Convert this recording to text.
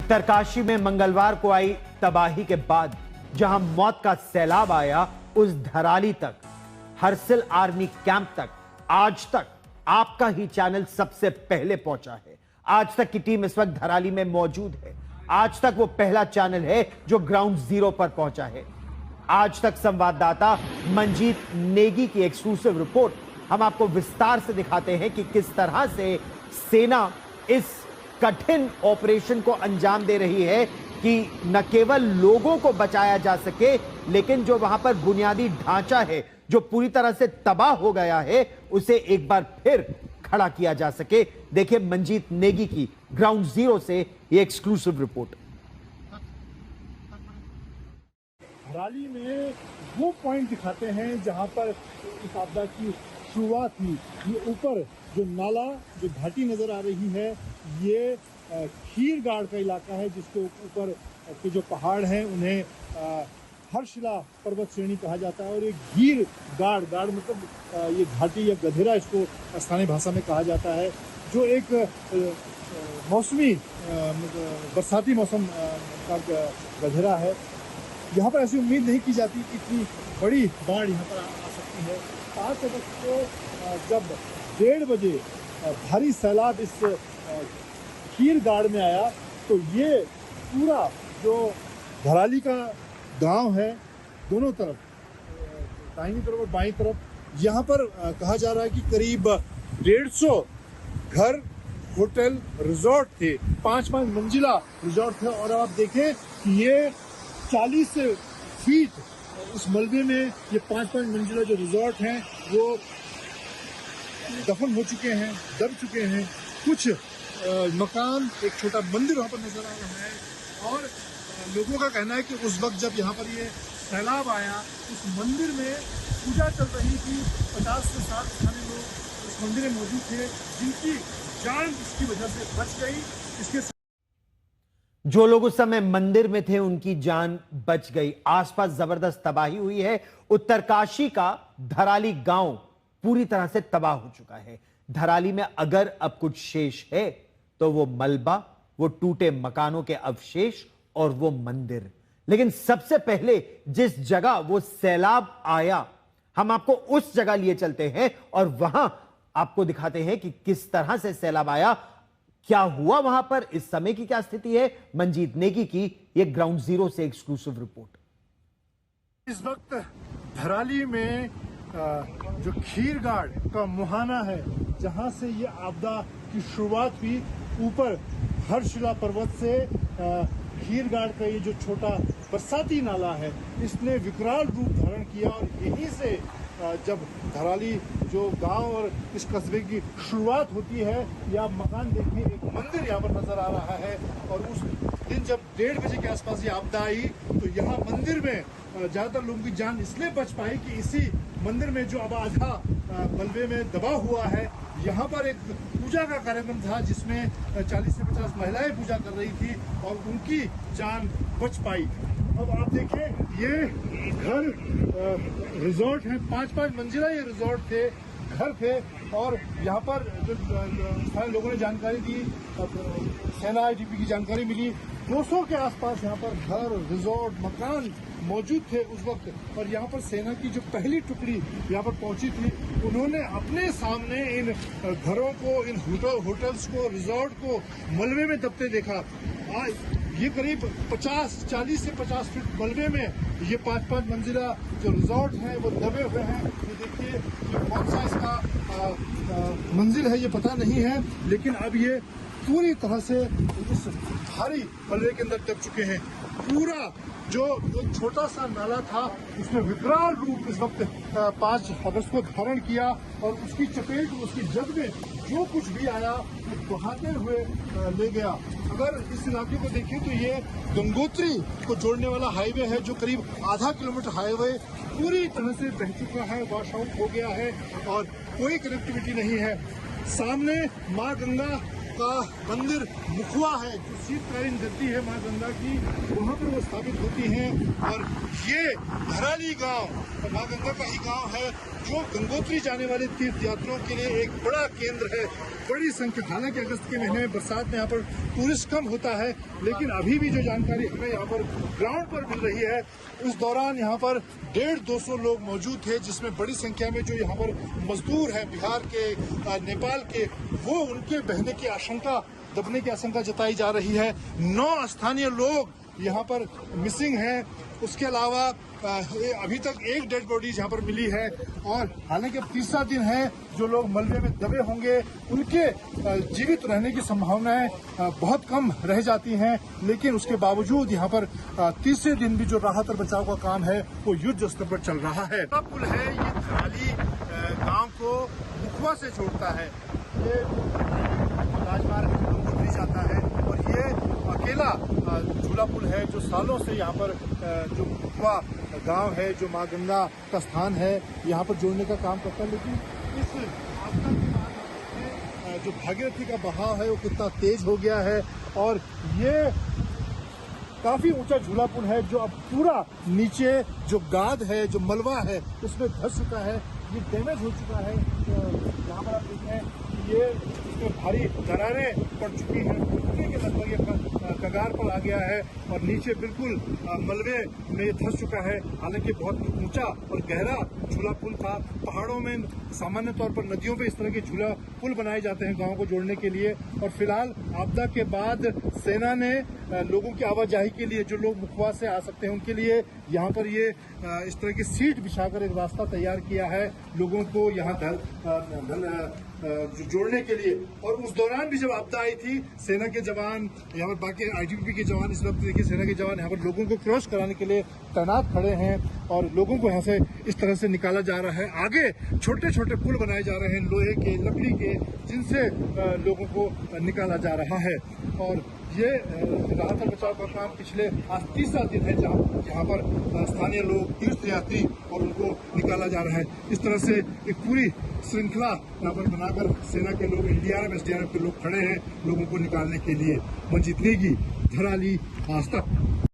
उत्तरकाशी में मंगलवार को आई तबाही के बाद जहां मौत का सैलाब आया, उस धराली तक, हर्सिल आर्मी कैंप तक, आज तक आपका ही चैनल सबसे पहले पहुंचा है। आज तक की टीम इस वक्त धराली में मौजूद है। आज तक वो पहला चैनल है जो ग्राउंड जीरो पर पहुंचा है। आज तक संवाददाता मंजीत नेगी की एक्सक्लूसिव रिपोर्ट हम आपको विस्तार से दिखाते हैं कि किस तरह से सेना इस कठिन ऑपरेशन को अंजाम दे रही है कि न केवल लोगों को बचाया जा सके, लेकिन जो वहां पर बुनियादी ढांचा है जो पूरी तरह से तबाह हो गया है, उसे एक बार फिर खड़ा किया जा सके। देखिए मंजीत नेगी की ग्राउंड जीरो से ये एक्सक्लूसिव रिपोर्ट। धराली में वो पॉइंट दिखाते हैं जहां पर इस आपदा की शुरुआत हुई। ये ऊपर जो नाला, जो घाटी नजर आ रही है, ये खीरगाड़ का इलाका है, जिसके ऊपर के जो पहाड़ हैं उन्हें हर्षिला पर्वत श्रेणी कहा जाता है। और ये गीर गाड़ मतलब ये घाटी या गधेरा इसको स्थानीय भाषा में कहा जाता है, जो एक मौसमी बरसाती मौसम का गधेरा है। यहाँ पर ऐसी उम्मीद नहीं की जाती कि इतनी बड़ी बाढ़ यहाँ पर आ सकती है। 5 अगस्त को जब 1:30 बजे भारी सैलाब इस खीरगाड़ में आया, तो ये पूरा जो धराली का गांव है, दोनों तरफ, दाहिनी तरफ और बाईं तरफ, यहाँ पर कहा जा रहा है कि करीब 150 घर, होटल, रिजॉर्ट थे। 5-5 मंजिला रिजॉर्ट थे। और अब आप देखें कि ये 40 फीट उस मलबे में ये 5-5 मंजिला जो रिजॉर्ट हैं वो दफन हो चुके हैं, दब चुके हैं। कुछ मकान, एक छोटा मंदिर वहाँ पर नजर आ रहा है। और लोगों का कहना है कि उस वक्त जब यहाँ पर ये सैलाब आया, उस मंदिर में पूजा चल रही थी। 50 से 60 स्थानीय लोग उस मंदिर में मौजूद थे, जिनकी जान इसकी वजह से बच गई। इसके जो लोग उस समय मंदिर में थे उनकी जान बच गई। आसपास जबरदस्त तबाही हुई है। उत्तरकाशी का धराली गांव पूरी तरह से तबाह हो चुका है। धराली में अगर अब कुछ शेष है तो वो मलबा, वो टूटे मकानों के अवशेष और वो मंदिर। लेकिन सबसे पहले जिस जगह वो सैलाब आया, हम आपको उस जगह लिए चलते हैं और वहां आपको दिखाते हैं कि किस तरह से सैलाब आया, क्या हुआ वहां पर, इस समय की क्या स्थिति है। मंजीत नेगी की ये ग्राउंड जीरो से एक्सक्लूसिव रिपोर्ट। इस वक्त धराली में जो खीरगाड़ का मुहाना है, जहां से ये आपदा की शुरुआत हुई, ऊपर हर्षिला पर्वत से खीरगाड़ का ये जो छोटा बरसाती नाला है, इसने विकराल रूप धारण किया। और यहीं से जब धराली जो गांव और इस कस्बे की शुरुआत होती है, या मकान देखिए, एक मंदिर यहाँ पर नजर आ रहा है। और उस दिन जब 1:30 बजे के आसपास ये आपदा आई, तो यहाँ मंदिर में ज्यादातर लोगों की जान इसलिए बच पाई कि इसी मंदिर में, जो अब आधा मलबे में दबा हुआ है, यहाँ पर एक पूजा का कार्यक्रम था, जिसमें 40 से 50 महिलाएं पूजा कर रही थी और उनकी जान बच पाई। अब आप देखें, ये घर रिजॉर्ट हैं, 5-5 मंजिला ये रिजॉर्ट थे, घर थे। और यहाँ पर जो स्थानीय लोगों ने जानकारी दी, सेना आईटीबीपी की जानकारी मिली, 200 के आसपास यहाँ पर घर, रिजॉर्ट, मकान मौजूद थे उस वक्त। और यहाँ पर सेना की जो पहली टुकड़ी यहाँ पर पहुंची थी, उन्होंने अपने सामने इन घरों को, इन होटल्स को, रिजॉर्ट को मलबे में दबते देखा। ये करीब 40 से 50 फीट मलबे में ये 5-5 मंजिला जो रिजॉर्ट हैं वो दबे हुए हैं। ये देखिए, ये कौन सा इसका मंजिल है ये पता नहीं है, लेकिन अब ये पूरी तरह से इस भारी मलबे के अंदर दब चुके हैं। पूरा जो एक छोटा सा नाला था, उसने विकराल रूप इस वक्त 5 अगस्त को धारण किया। और उसकी चपेट, उसकी जद में जो कुछ भी आया वो बहाते हुए ले गया। अगर इस इलाके को देखें तो ये गंगोत्री को जोड़ने वाला हाईवे है, जो करीब आधा किलोमीटर हाईवे पूरी तरह से बह चुका है, वॉश आउट हो गया है और कोई कनेक्टिविटी नहीं है। सामने माँ गंगा का मंदिर मुखवा है, जो शीतकालीन गद्दी है माँ गंगा की, वहाँ पर वो स्थापित होती हैं। और ये धराली गांव माँ गंगा का ही गांव है, जो गंगोत्री जाने वाले तीर्थ यात्रियों के लिए एक बड़ा केंद्र है। बड़ी संख्या, हालांकि अगस्त के महीने में बरसात में यहाँ पर टूरिस्ट कम होता है, लेकिन अभी भी जो जानकारी हमें यहाँ पर ग्राउंड पर मिल रही है, उस दौरान यहाँ पर 150-200 लोग मौजूद थे, जिसमें बड़ी संख्या में जो यहाँ पर मजदूर हैं बिहार के, नेपाल के, वो उनके बहने की आशंका, दबने की आशंका जताई जा रही है। 9 स्थानीय लोग यहाँ पर मिसिंग हैं। उसके अलावा अभी तक एक डेड बॉडी यहाँ पर मिली है, और हालांकि अब तीसरा दिन है, जो लोग मलबे में दबे होंगे उनके जीवित रहने की संभावनाएं बहुत कम रह जाती हैं। लेकिन उसके बावजूद यहाँ पर तीसरे दिन भी जो राहत और बचाव का काम है वो युद्ध स्तर पर चल रहा है। पुल है, ये धराली गांव को मुखवा से जोड़ता है। ये राजमार्ग गंगोत्री जाता है, और ये अकेला झूला पुल है जो सालों से यहाँ पर जो मुखवा गांव है, जो माँ गंगा का स्थान है, यहाँ पर जोड़ने का काम करता है। लेकिन इस आपदा के बाद जो भागीरथी का बहाव है वो कितना तेज हो गया है, और ये काफी ऊंचा झूला पुल है, जो अब पूरा नीचे जो गाद है, जो मलबा है, उसमें धंस चुका है, ये डैमेज हो चुका है। यहाँ पर आप देखें ये इसमें भारी दरारें पड़ चुकी हैं, टूटने के लगभग ये कगार पर आ गया है, और नीचे बिल्कुल मलबे में ये धंस चुका है। हालांकि बहुत ऊंचा और गहरा झूला पुल था। पहाड़ों में सामान्य तौर पर, नदियों पे इस तरह के झूला पुल बनाए जाते हैं गांव को जोड़ने के लिए। और फिलहाल आपदा के बाद सेना ने लोगों की आवाजाही के लिए, जो लोग मुखवा से आ सकते हैं उनके लिए यहाँ पर ये इस तरह की सीट बिछाकर एक रास्ता तैयार किया है लोगों को यहाँ जोड़ने के लिए। और उस दौरान भी जब आपदा आई थी, सेना के जवान, यहाँ पर बाकी आईटीबीपी के जवान, इस वक्त देखिए सेना के जवान यहाँ पर लोगों को क्रॉस कराने के लिए तैनात खड़े हैं, और लोगों को यहाँ से इस तरह से निकाला जा रहा है। आगे छोटे छोटे पुल बनाए जा रहे हैं लोहे के, लकड़ी के, जिनसे लोगों को निकाला जा रहा है। और ये राहत और बचाव का काम पिछले आज तीसरा दिन है, जहाँ यहाँ पर स्थानीय लोग, तीर्थयात्री, और उनको निकाला जा रहा है। इस तरह से एक पूरी श्रृंखला यहाँ पर बनाकर सेना के लोग, एनडीआरएफ, एसडीआरएफ के लोग खड़े हैं लोगों को निकालने के लिए। मंजीत नेगी, धराली, आज तक।